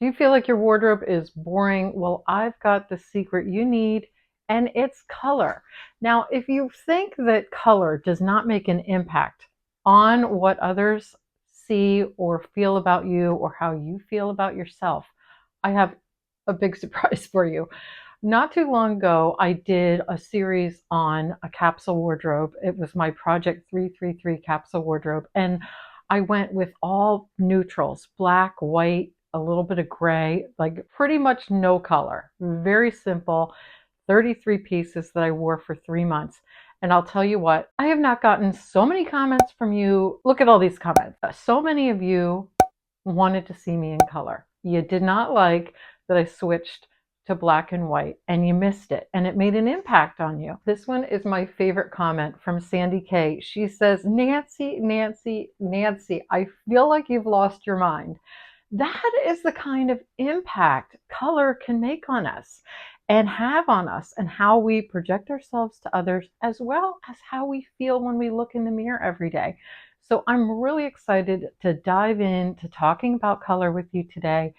Do you feel like your wardrobe is boring? Well, I've got the secret you need, and it's color. Now, if you think that color does not make an impact on what others see or feel about you or how you feel about yourself, I have a big surprise for you. Not too long ago, I did a series on a capsule wardrobe. It was my Project 333 capsule wardrobe. And I went with all neutrals, black, white, a little bit of gray, like pretty much no color. Very simple, 33 pieces that I wore for 3 months. And I'll tell you what, I have not gotten so many comments from you. Look at all these comments. So many of you wanted to see me in color. You did not like that I switched to black and white, and you missed it, and it made an impact on you. This one is my favorite comment from Sandy K. She says, Nancy, Nancy, Nancy, I feel like you've lost your mind. That is the kind of impact color can make on us and have on us, and how we project ourselves to others, as well as how we feel when we look in the mirror every day. So I'm really excited to dive into talking about color with you today.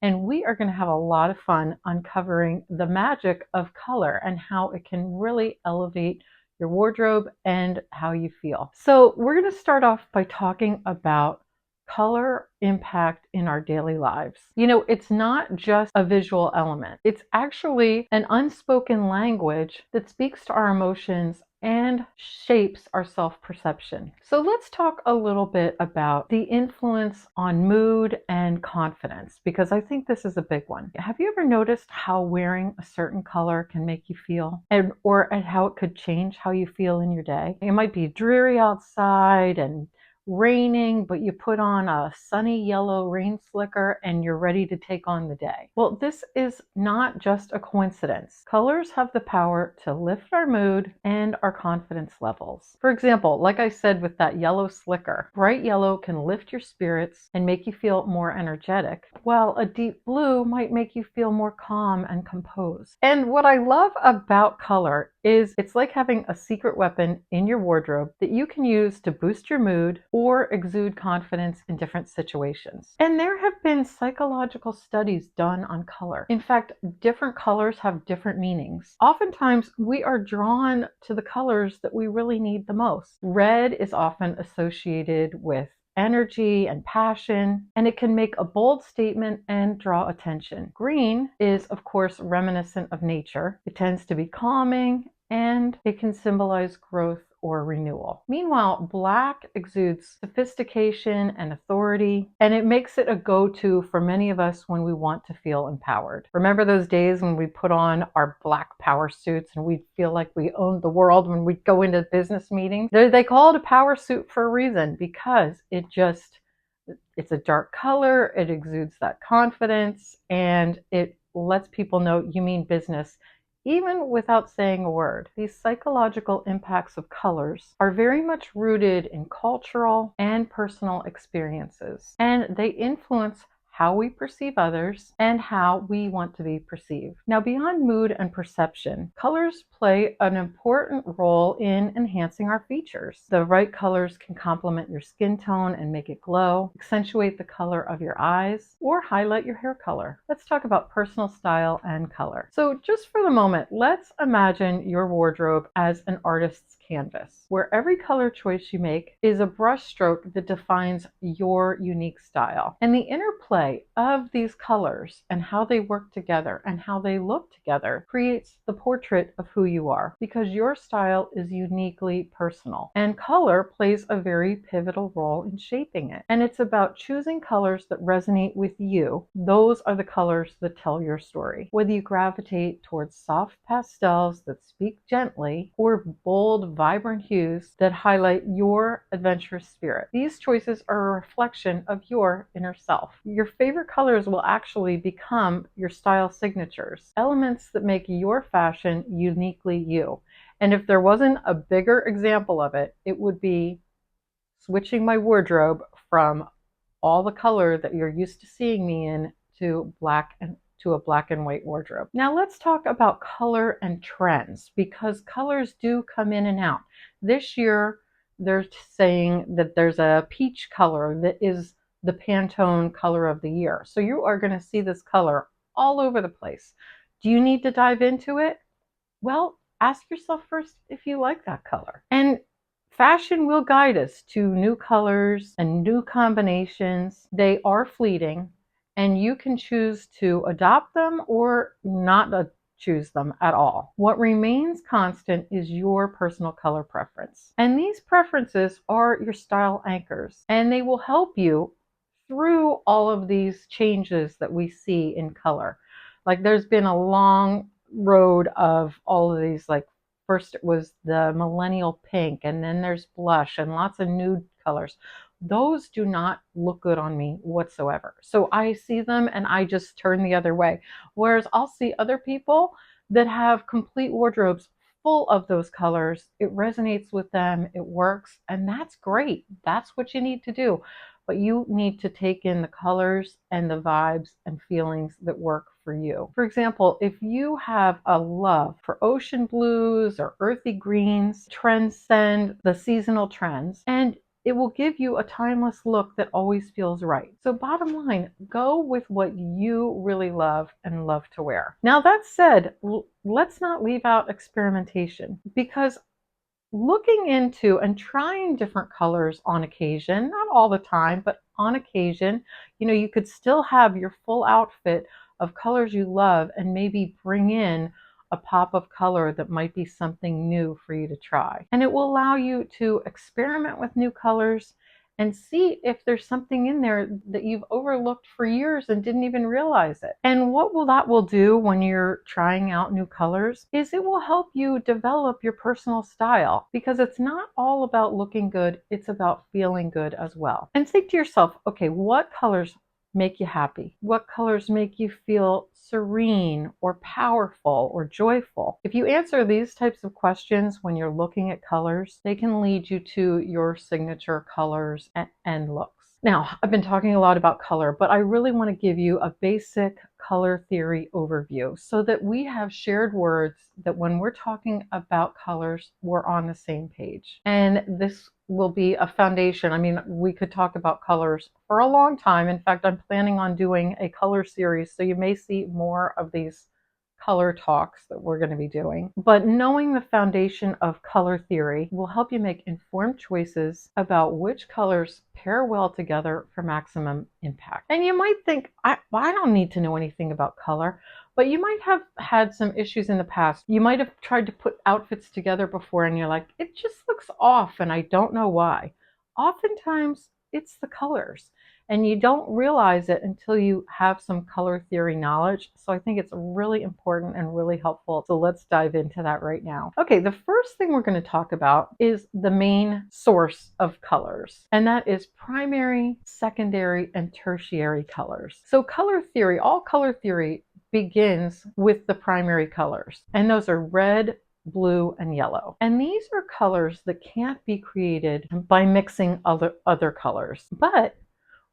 And we are going to have a lot of fun uncovering the magic of color and how it can really elevate your wardrobe and how you feel. So we're going to start off by talking about color impact in our daily lives. You know, it's not just a visual element. It's actually an unspoken language that speaks to our emotions and shapes our self-perception. So let's talk a little bit about the influence on mood and confidence, because I think this is a big one. Have you ever noticed how wearing a certain color can make you feel, or how it could change how you feel in your day? It might be dreary outside and raining, but you put on a sunny yellow rain slicker and you're ready to take on the day. Well, this is not just a coincidence. Colors have the power to lift our mood and our confidence levels. For example, like I said with that yellow slicker, bright yellow can lift your spirits and make you feel more energetic, while a deep blue might make you feel more calm and composed. And what I love about color is it's like having a secret weapon in your wardrobe that you can use to boost your mood or exude confidence in different situations. And there have been psychological studies done on color. In fact, different colors have different meanings. Oftentimes, we are drawn to the colors that we really need the most. Red is often associated with energy and passion, and it can make a bold statement and draw attention. Green is, of course, reminiscent of nature. It tends to be calming, and it can symbolize growth or renewal. Meanwhile, black exudes sophistication and authority, and it makes it a go-to for many of us when we want to feel empowered. Remember those days when we put on our black power suits and we'd feel like we owned the world when we'd go into business meetings? They call it a power suit for a reason, because it's a dark color, it exudes that confidence, and it lets people know you mean business even without saying a word. These psychological impacts of colors are very much rooted in cultural and personal experiences, and they influence how we perceive others and how we want to be perceived. Now, beyond mood and perception, colors play an important role in enhancing our features. The right colors can complement your skin tone and make it glow, accentuate the color of your eyes, or highlight your hair color. Let's talk about personal style and color. So just for the moment, let's imagine your wardrobe as an artist's canvas, where every color choice you make is a brushstroke that defines your unique style. And the interplay of these colors and how they work together and how they look together creates the portrait of who you are, because your style is uniquely personal, and color plays a very pivotal role in shaping it. And it's about choosing colors that resonate with you. Those are the colors that tell your story. Whether you gravitate towards soft pastels that speak gently, or bold, vibrant hues that highlight your adventurous spirit, these choices are a reflection of your inner self. Your favorite colors will actually become your style signatures, elements that make your fashion uniquely you. And if there wasn't a bigger example of it, it would be switching my wardrobe from all the color that you're used to seeing me in to a black and white wardrobe. Now let's talk about color and trends, because colors do come in and out. This year, they're saying that there's a peach color that is the Pantone color of the year. So you are going to see this color all over the place. Do you need to dive into it? Well, ask yourself first if you like that color. And fashion will guide us to new colors and new combinations. They are fleeting, and you can choose to adopt them or not choose them at all. What remains constant is your personal color preference. And these preferences are your style anchors, and they will help you through all of these changes that we see in color. Like there's been a long road of all of these, like first it was the millennial pink, and then there's blush and lots of nude colors. Those do not look good on me whatsoever. So I see them and I just turn the other way. Whereas I'll see other people that have complete wardrobes full of those colors. It resonates with them, it works, and that's great. That's what you need to do. But you need to take in the colors and the vibes and feelings that work for you. For example, if you have a love for ocean blues or earthy greens, transcend the seasonal trends, and it will give you a timeless look that always feels right. So bottom line, go with what you really love and love to wear. Now that said, let's not leave out experimentation, because looking into and trying different colors on occasion, not all the time, but on occasion, you could still have your full outfit of colors you love and maybe bring in a pop of color that might be something new for you to try. And it will allow you to experiment with new colors and see if there's something in there that you've overlooked for years and didn't even realize it. And what that will do when you're trying out new colors is it will help you develop your personal style, because it's not all about looking good, it's about feeling good as well. And think to yourself, okay, what colors make you happy? What colors make you feel serene or powerful or joyful? If you answer these types of questions when you're looking at colors, they can lead you to your signature colors and looks. Now, I've been talking a lot about color, but I really want to give you a basic color theory overview so that we have shared words that when we're talking about colors, we're on the same page. And this will be a foundation. I mean, we could talk about colors for a long time. In fact, I'm planning on doing a color series, so you may see more of these color talks that we're going to be doing. But knowing the foundation of color theory will help you make informed choices about which colors pair well together for maximum impact. And you might think, I don't need to know anything about color, but you might have had some issues in the past. You might have tried to put outfits together before and you're like, it just looks off and I don't know why. Oftentimes it's the colors, and you don't realize it until you have some color theory knowledge. So I think it's really important and really helpful. So let's dive into that right now. Okay, the first thing we're going to talk about is the main source of colors, and that is primary, secondary, and tertiary colors. So color theory, all color theory begins with the primary colors, and those are red, blue, and yellow. And these are colors that can't be created by mixing other colors. But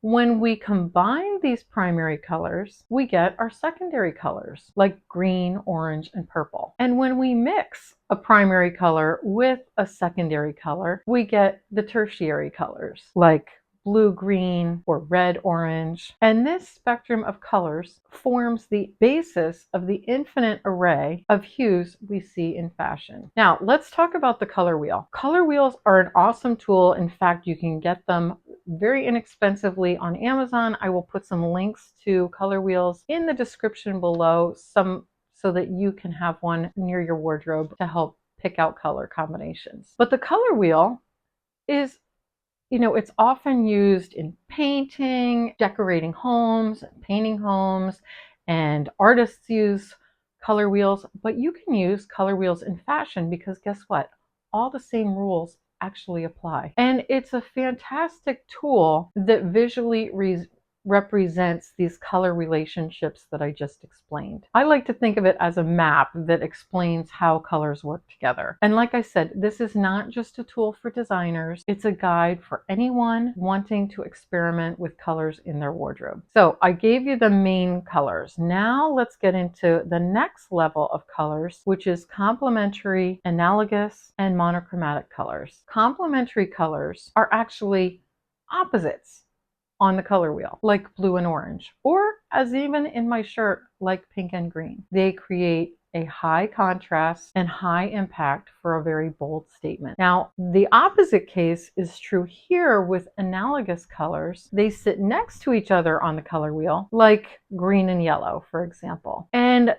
when we combine these primary colors, we get our secondary colors like green, orange, and purple. And when we mix a primary color with a secondary color, we get the tertiary colors like blue, green, or red, orange. And this spectrum of colors forms the basis of the infinite array of hues we see in fashion. Now, let's talk about the color wheel. Color wheels are an awesome tool. In fact, you can get them very inexpensively on Amazon. I will put some links to color wheels in the description below, so that you can have one near your wardrobe to help pick out color combinations. But the color wheel is, it's often used in painting, decorating homes, painting homes, and artists use color wheels, but you can use color wheels in fashion, because guess what? All the same rules actually apply. And it's a fantastic tool that visually represents these color relationships that I just explained. I like to think of it as a map that explains how colors work together. And like I said, this is not just a tool for designers, it's a guide for anyone wanting to experiment with colors in their wardrobe. So I gave you the main colors. Now let's get into the next level of colors, which is complementary, analogous, and monochromatic colors. Complementary colors are actually opposites on the color wheel, like blue and orange, or as even in my shirt, like pink and green. They create a high contrast and high impact for a very bold statement. Now, the opposite case is true here with analogous colors. They sit next to each other on the color wheel, like green and yellow, for example. And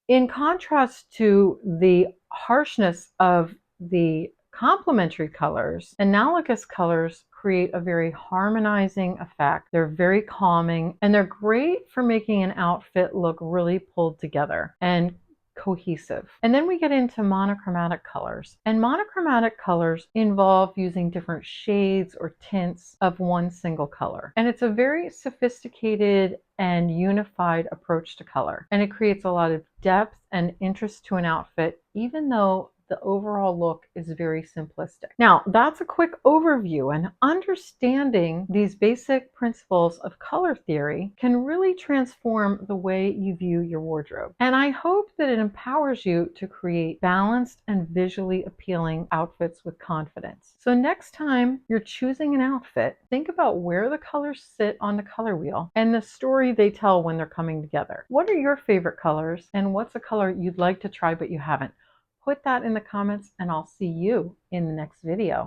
in contrast to the harshness of the complementary colors, analogous colors create a very harmonizing effect. They're very calming, and they're great for making an outfit look really pulled together and cohesive. And then we get into monochromatic colors. And monochromatic colors involve using different shades or tints of one single color. And it's a very sophisticated and unified approach to color. And it creates a lot of depth and interest to an outfit, even though the overall look is very simplistic. Now, that's a quick overview, and understanding these basic principles of color theory can really transform the way you view your wardrobe. And I hope that it empowers you to create balanced and visually appealing outfits with confidence. So next time you're choosing an outfit, think about where the colors sit on the color wheel and the story they tell when they're coming together. What are your favorite colors, and what's a color you'd like to try but you haven't? Put that in the comments, and I'll see you in the next video.